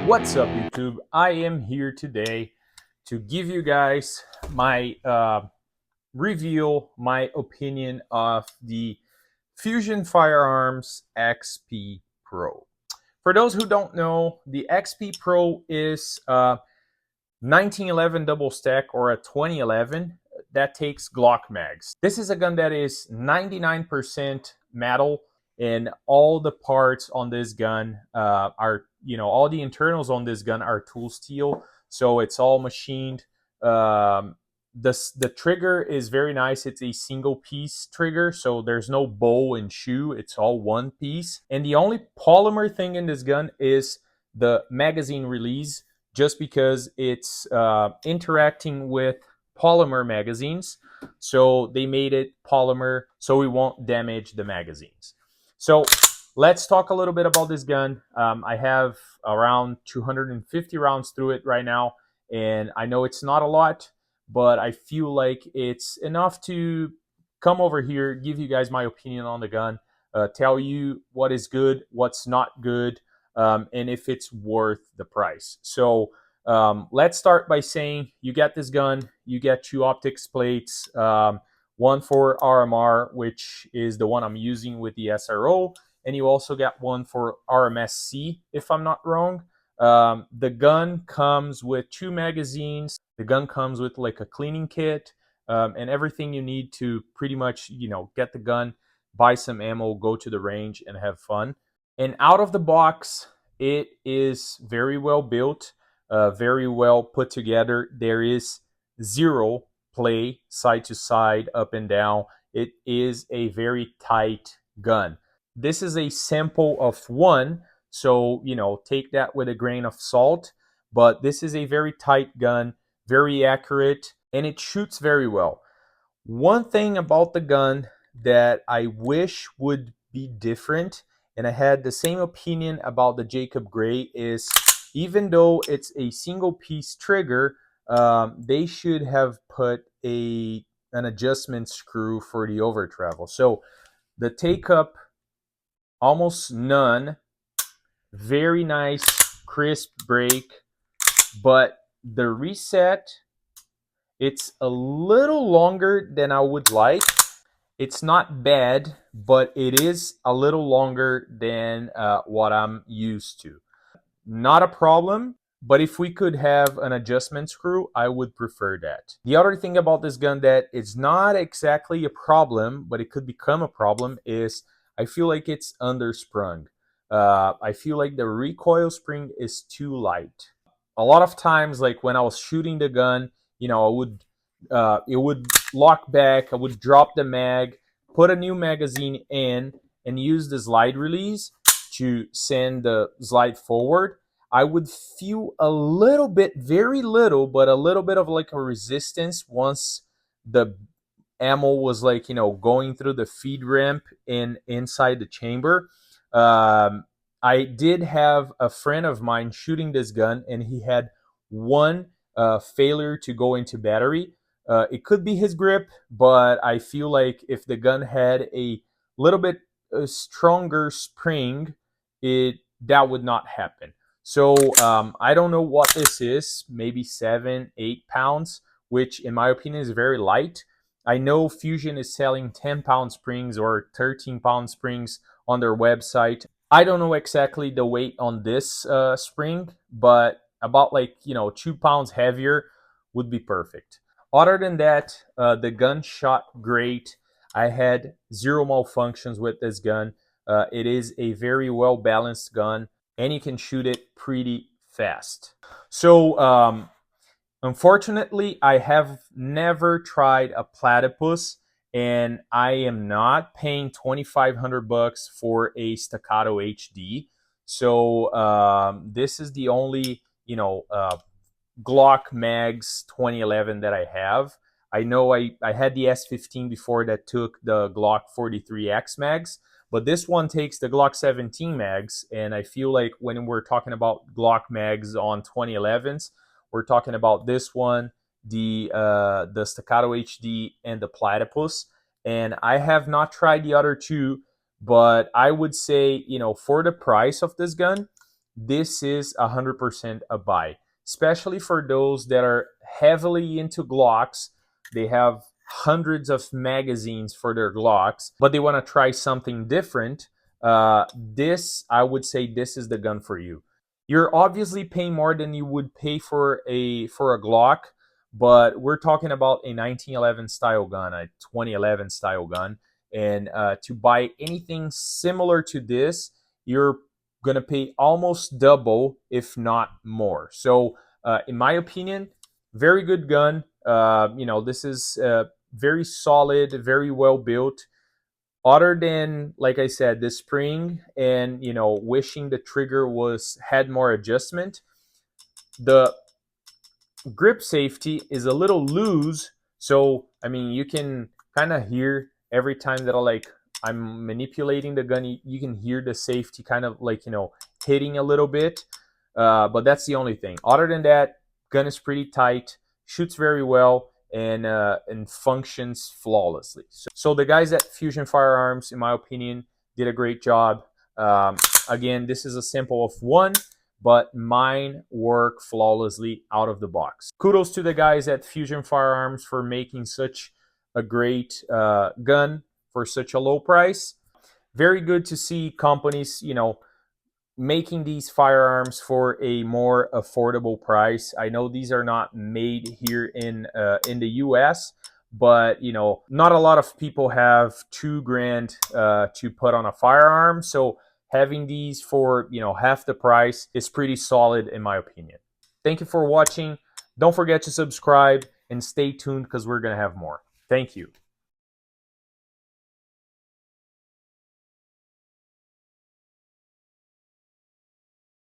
What's up, YouTube? I am here today to give you guys my review, my opinion of the Fusion Firearms XP Pro. For those who don't know, the XP Pro is a 1911 double stack or a 2011 that takes Glock mags. This is a gun that is 99% metal, and all the parts on this gun are, all the internals on this gun are tool steel, so it's all machined. The trigger is very nice. It's a single piece trigger, so there's no bow and shoe. It's all one piece. And the only polymer thing in this gun is the magazine release, just because it's interacting with polymer magazines. So they made it polymer so we won't damage the magazines. So let's talk a little bit about this gun. I have around 250 rounds through it right now, and I know it's not a lot, but I feel like it's enough to come over here, give you guys my opinion on the gun, tell you what is good, what's not good, and if it's worth the price. So let's start by saying you get this gun, you get two optics plates, one for RMR, which is the one I'm using with the SRO, and you also get one for RMSC, if I'm not wrong. The gun comes with two magazines. The gun comes with like a cleaning kit, and everything you need to pretty much, get the gun, buy some ammo, go to the range, and have fun. And out of the box, it is very well built, very well put together. There is zero play side to side, up and down. It is a very tight gun. This is a sample of one, so take that with a grain of salt. But this is a very tight gun, very accurate, and it shoots very well. One thing about the gun that I wish would be different, and I had the same opinion about the Jacob Gray, is even though it's a single piece trigger, they should have put an adjustment screw for the over travel. So the take up, almost none, very nice crisp break, but the reset, it's a little longer than I would like. It's not bad, but it is a little longer than what I'm used to. Not a problem, but if we could have an adjustment screw, I would prefer that. The other thing about this gun that is not exactly a problem, but it could become a problem, is I feel like it's undersprung. I feel like the recoil spring is too light. A lot of times, like when I was shooting the gun, it would lock back. I would drop the mag, put a new magazine in, and use the slide release to send the slide forward. I would feel a little bit, very little, but a little bit of like a resistance once the ammo was like, going through the feed ramp inside the chamber. I did have a friend of mine shooting this gun, and he had one failure to go into battery. It could be his grip, but I feel like if the gun had a little bit stronger spring, that would not happen. So I don't know what this is, maybe 7-8 pounds, which in my opinion is very light. I know Fusion is selling 10-pound springs or 13-pound springs on their website. I don't know exactly the weight on this spring, but about 2 pounds heavier would be perfect. Other than that, the gun shot great. I had zero malfunctions with this gun. It is a very well balanced gun, and you can shoot it pretty fast. So unfortunately, I have never tried a platypus, and I am not paying $2,500 for a Staccato HD. So this is the only Glock Mags 2011 that I have. I know I had the S15 before that took the Glock 43X mags, but this one takes the Glock 17 mags, and I feel like when we're talking about Glock mags on 2011s, we're talking about this one, the Staccato HD, and the Platypus. And I have not tried the other two, but I would say, for the price of this gun, this is 100% a buy, especially for those that are heavily into Glocks. They have hundreds of magazines for their Glocks, but they want to try something different. This, I would say, this is the gun for you. You're obviously paying more than you would pay for a Glock, but we're talking about a 1911 style gun, a 2011 style gun, and to buy anything similar to this, you're gonna pay almost double, if not more. So, in my opinion, very good gun. This is very solid, very well built. Other than, like I said, the spring and wishing the trigger was had more adjustment, the grip safety is a little loose. So I mean, you can kind of hear every time that I'm manipulating the gun, you can hear the safety kind of hitting a little bit. But that's the only thing. Other than that, gun is pretty tight, shoots very well, and functions flawlessly. So the guys at Fusion Firearms, in my opinion, did a great job. Again, this is a sample of one, but mine work flawlessly out of the box. Kudos to the guys at Fusion Firearms for making such a great gun for such a low price. Very good to see companies, making these firearms for a more affordable price. I know these are not made here in the US, but not a lot of people have $2,000 to put on a firearm. So having these for half the price is pretty solid in my opinion. Thank you for watching. Don't forget to subscribe and stay tuned because we're gonna have more. Thank you.